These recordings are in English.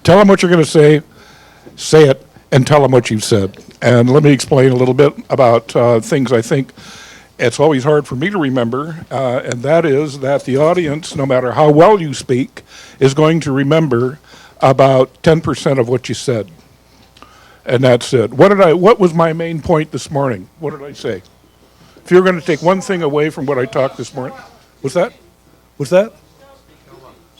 Tell them what you're going to say it, and tell them what you've said. And let me explain a little bit about things I think it's always hard for me to remember, and that is that the audience, no matter how well you speak, is going to remember about 10% of what you said. And that's it. What was my main point this morning? What did I say? If you're going to take one thing away from what I talked this morning, what's that?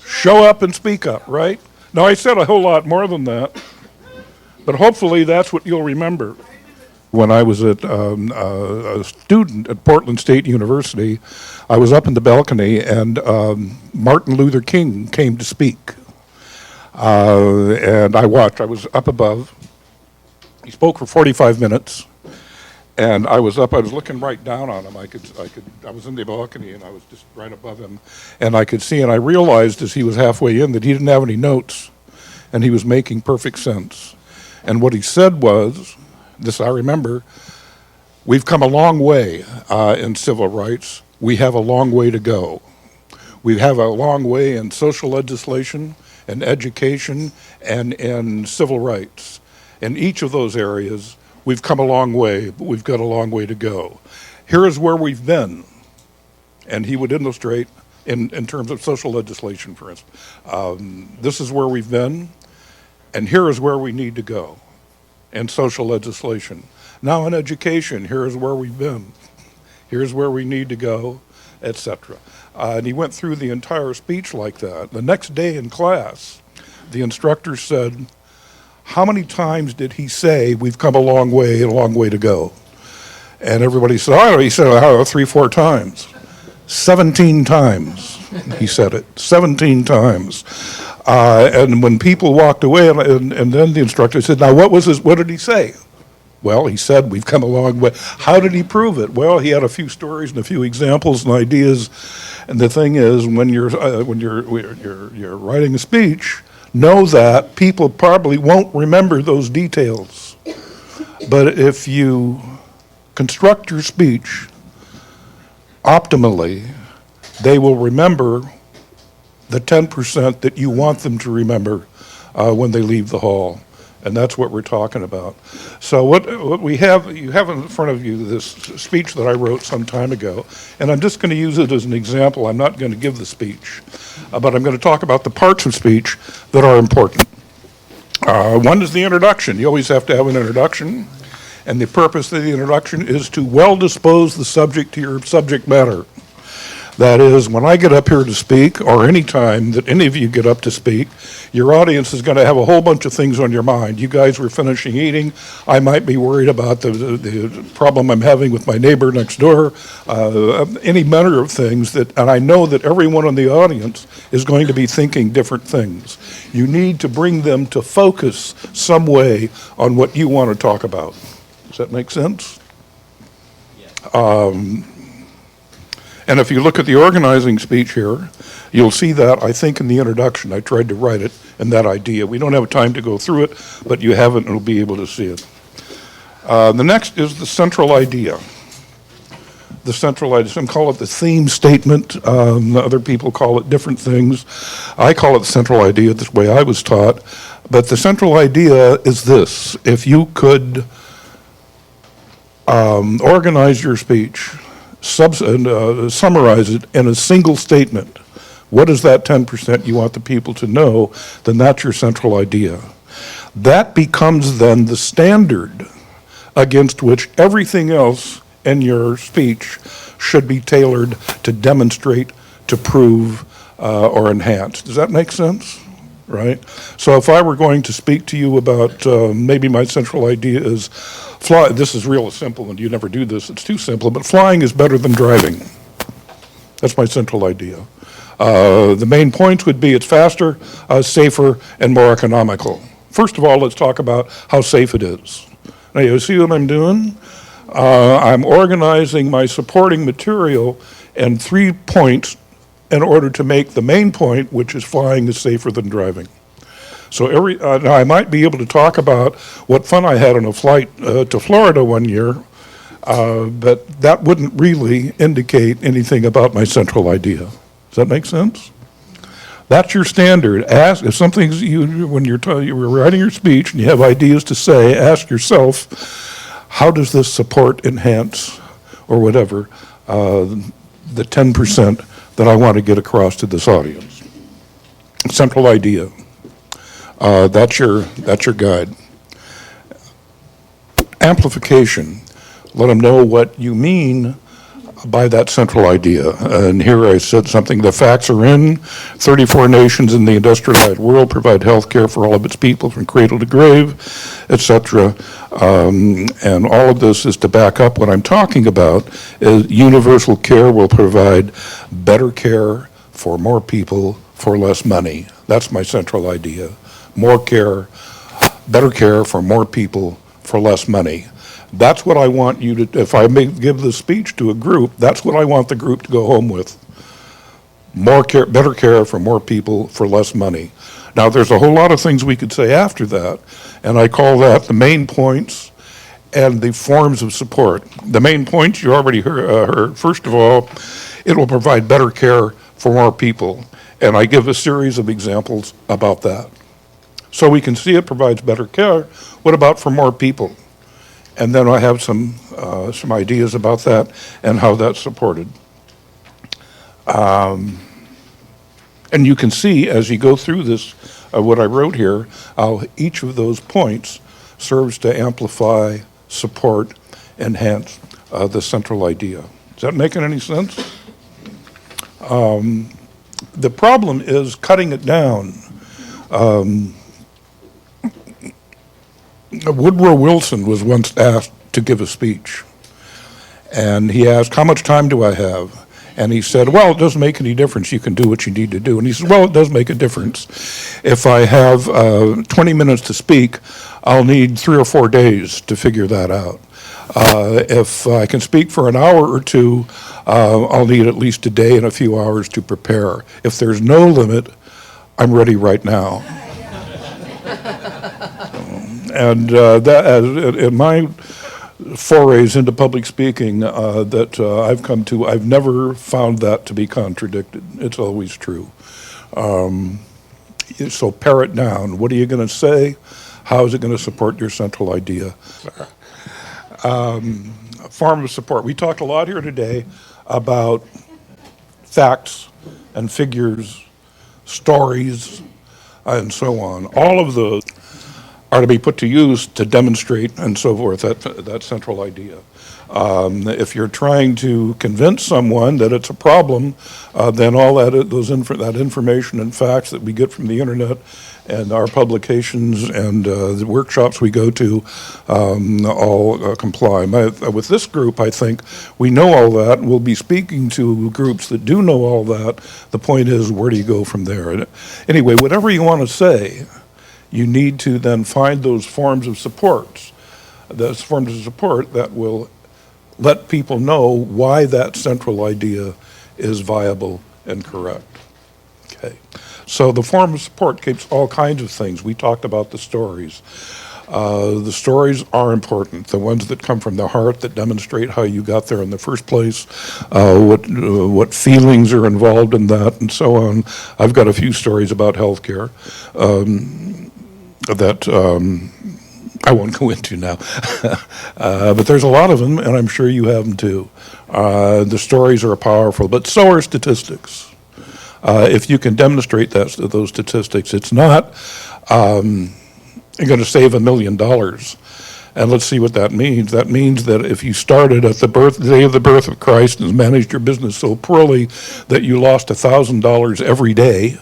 Show up and speak up, right? Now, I said a whole lot more than that, but hopefully that's what you'll remember. When I was a student at Portland State University, I was up in the balcony, and Martin Luther King came to speak. And I watched. I was up above. He spoke for 45 minutes, and I was up. I was looking right down on him. I was in the balcony, and I was just right above him, and I could see. And I realized as he was halfway in that he didn't have any notes, and he was making perfect sense. And what he said was, this I remember, we've come a long way in civil rights. We have a long way to go. We have a long way in social legislation and education and in civil rights. In each of those areas, we've come a long way, but we've got a long way to go. Here is where we've been. And he would illustrate in terms of social legislation, for instance. This is where we've been, and here is where we need to go in social legislation. Now in education, here is where we've been. Here's where we need to go, etc. And he went through the entire speech like that. The next day in class, the instructor said, how many times did he say, we've come a long way to go? And everybody said, I don't know. He said, I don't know, 3-4 times. 17 times, he said it, 17 times. And when people walked away, and then the instructor said, now what did he say? Well, he said, we've come a long way. How did he prove it? Well, he had a few stories and a few examples and ideas. And the thing is, when you're writing a speech, know that people probably won't remember those details. But if you construct your speech optimally, they will remember the 10% that you want them to remember when they leave the hall. And that's what we're talking about. So what we have, you have in front of you this speech that I wrote some time ago, and I'm just going to use it as an example. I'm not going to give the speech, but I'm going to talk about the parts of speech that are important. One is the introduction. You always have to have an introduction, and the purpose of the introduction is to well dispose the subject to your subject matter. That is, when I get up here to speak, or any time that any of you get up to speak, your audience is going to have a whole bunch of things on your mind. You guys were finishing eating. I might be worried about the problem I'm having with my neighbor next door, any manner of things, and I know that everyone in the audience is going to be thinking different things. You need to bring them to focus some way on what you want to talk about. Does that make sense? Yes. And if you look at the organizing speech here, you'll see that, I think, in the introduction. I tried to write it in that idea. We don't have time to go through it, but you have it and you'll be able to see it. The next is the central idea. The central idea, some call it the theme statement. Other people call it different things. I call it the central idea, this way I was taught. But the central idea is this. If you could organize your speech, summarize it in a single statement. What is that 10% you want the people to know? Then that's your central idea. That becomes then the standard against which everything else in your speech should be tailored to demonstrate, to prove, or enhance. Does that make sense? Right? So if I were going to speak to you about maybe my central idea is this is real simple, and you never do this, it's too simple, but flying is better than driving. That's my central idea. The main points would be it's faster, safer, and more economical. First of all, let's talk about how safe it is. Now, you see what I'm doing? I'm organizing my supporting material in 3 points in order to make the main point, which is flying is safer than driving. So now I might be able to talk about what fun I had on a flight to Florida one year, but that wouldn't really indicate anything about my central idea. Does that make sense? That's your standard. Ask if something's when you're writing your speech and you have ideas to say. Ask yourself, how does this support, enhance, or whatever the 10% that I want to get across to this audience? Central idea. That's your guide. Amplification. Let them know what you mean by that central idea. And here I said something, the facts are in. 34 nations in the industrialized world provide health care for all of its people from cradle to grave, etc. And all of this is to back up what I'm talking about. Is universal care will provide better care for more people for less money. That's my central idea. More care, better care for more people for less money. That's what I want you to, if I may give this speech to a group, that's what I want the group to go home with. More care, better care for more people for less money. Now, there's a whole lot of things we could say after that, and I call that the main points and the forms of support. The main points you already heard. First of all, it will provide better care for more people, and I give a series of examples about that. So we can see it provides better care. What about for more people? And then I have some ideas about that and how that's supported. And you can see as you go through this, what I wrote here, how each of those points serves to amplify, support, enhance the central idea. Is that making any sense? The problem is cutting it down. Woodrow Wilson was once asked to give a speech, and he asked, how much time do I have? And he said, well, it doesn't make any difference. You can do what you need to do. And he said, well, it does make a difference. If I have 20 minutes to speak, I'll need 3 or 4 days to figure that out. If I can speak for an hour or two, I'll need at least a day and a few hours to prepare. If there's no limit, I'm ready right now. And that, in my forays into public speaking that I've come to, I've never found that to be contradicted. It's always true. So pare it down. What are you going to say? How is it going to support your central idea? Form of support. We talked a lot here today about facts and figures, stories, and so on. All of those are to be put to use to demonstrate and so forth that central idea. If you're trying to convince someone that it's a problem, then all that information and facts that we get from the internet and our publications and the workshops we go to all comply. With this group, I think we know all that, and we'll be speaking to groups that do know all that. The point is, where do you go from there? And anyway, whatever you want to say, you need to then find those forms of support that will let people know why that central idea is viable and correct. Okay, so the form of support keeps all kinds of things. We talked about the stories. The stories are important, the ones that come from the heart, that demonstrate how you got there in the first place, what feelings are involved in that, and so on. I've got a few stories about healthcare that I won't go into now. But there's a lot of them, and I'm sure you have them too. The stories are powerful, but so are statistics. If you can demonstrate those statistics, it's not you're going to save $1 million. And let's see what that means. That means that if you started at the day of the birth of Christ and managed your business so poorly that you lost $1,000 every day,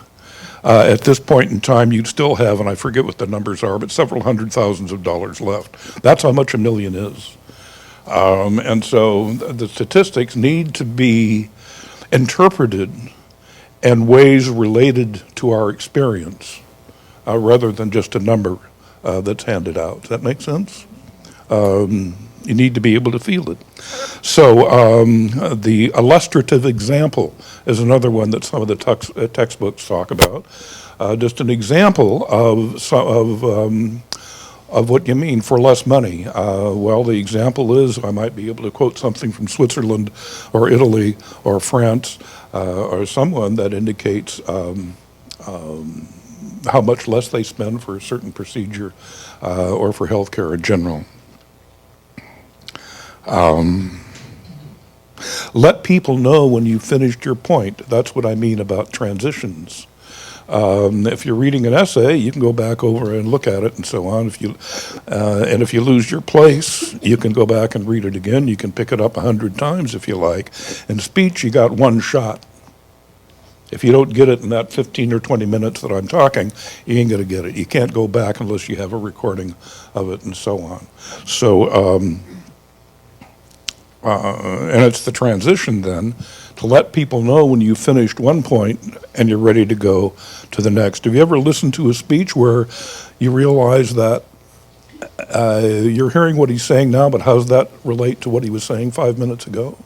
at this point in time, you'd still have, and I forget what the numbers are, but several hundred thousands of dollars left. That's how much $1 million is. And so the statistics need to be interpreted in ways related to our experience, rather than just a number that's handed out. Does that make sense? You need to be able to feel it. So the illustrative example is another one that some of the textbooks talk about. Just an example of what you mean for less money. Well, the example is I might be able to quote something from Switzerland or Italy or France or someone that indicates how much less they spend for a certain procedure or for healthcare in general. Let people know when you've finished your point. That's what I mean about transitions. If you're reading an essay, you can go back over and look at it and so on. And if you lose your place, you can go back and read it again. You can pick it up 100 times if you like. In speech, you got one shot. If you don't get it in that 15 or 20 minutes that I'm talking, you ain't going to get it. You can't go back unless you have a recording of it and so on. So, and it's the transition then to let people know when you've finished one point and you're ready to go to the next. Have you ever listened to a speech where you realize that you're hearing what he's saying now, but how does that relate to what he was saying 5 minutes ago?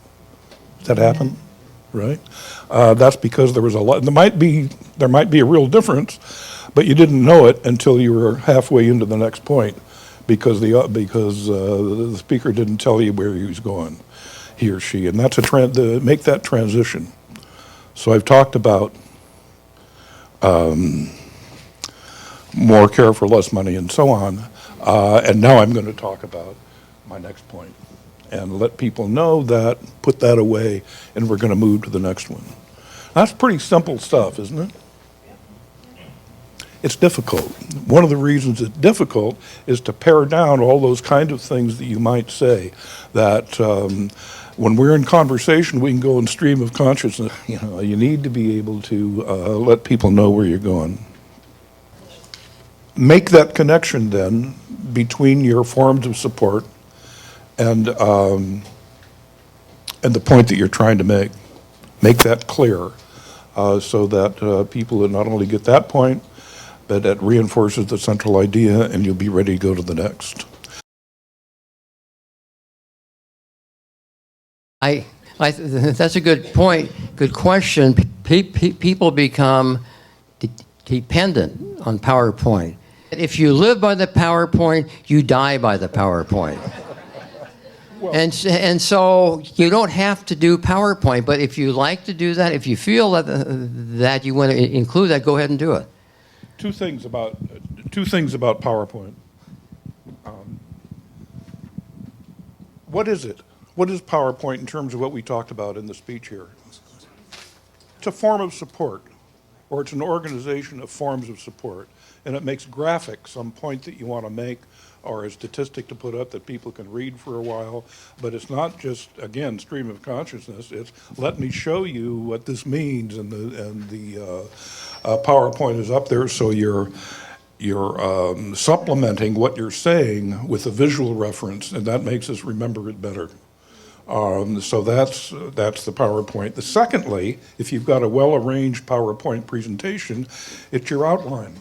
Does that happen? Right? That's because there was a lot. There might be a real difference, but you didn't know it until you were halfway into the next point, because the speaker didn't tell you where he was going, he or she, and that's make that transition. So I've talked about more care for less money and so on, and now I'm going to talk about my next point and let people know that, put that away, and we're going to move to the next one. That's pretty simple stuff, isn't it? It's difficult. One of the reasons it's difficult is to pare down all those kind of things that you might say, that when we're in conversation, we can go in stream of consciousness. You need to be able to let people know where you're going. Make that connection then between your forms of support and the point that you're trying to make. Make that clear so that people not only get that point, but it reinforces the central idea, and you'll be ready to go to the next. That's a good point, good question. People become dependent on PowerPoint. If you live by the PowerPoint, you die by the PowerPoint. And so you don't have to do PowerPoint, but if you like to do that, if you feel that you want to include that, go ahead and do it. Two things about PowerPoint. What is it? What is PowerPoint in terms of what we talked about in the speech here? It's a form of support, or it's an organization of forms of support, and it makes graphics some point that you want to make, or a statistic to put up that people can read for a while. But it's not just, again, stream of consciousness. It's let me show you what this means, and the PowerPoint is up there, so you're supplementing what you're saying with a visual reference, and that makes us remember it better. So that's the PowerPoint. Secondly, if you've got a well-arranged PowerPoint presentation, it's your outline.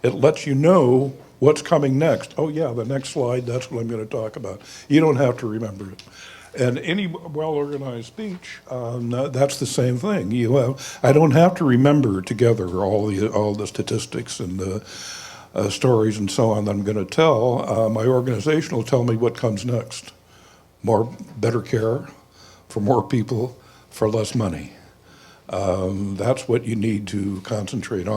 It lets you know what's coming next. Oh yeah, the next slide, that's what I'm going to talk about. You don't have to remember it. And any well-organized speech, that's the same thing. I don't have to remember together all the statistics and the stories and so on that I'm going to tell. My organization will tell me what comes next. Better care for more people for less money. That's what you need to concentrate on.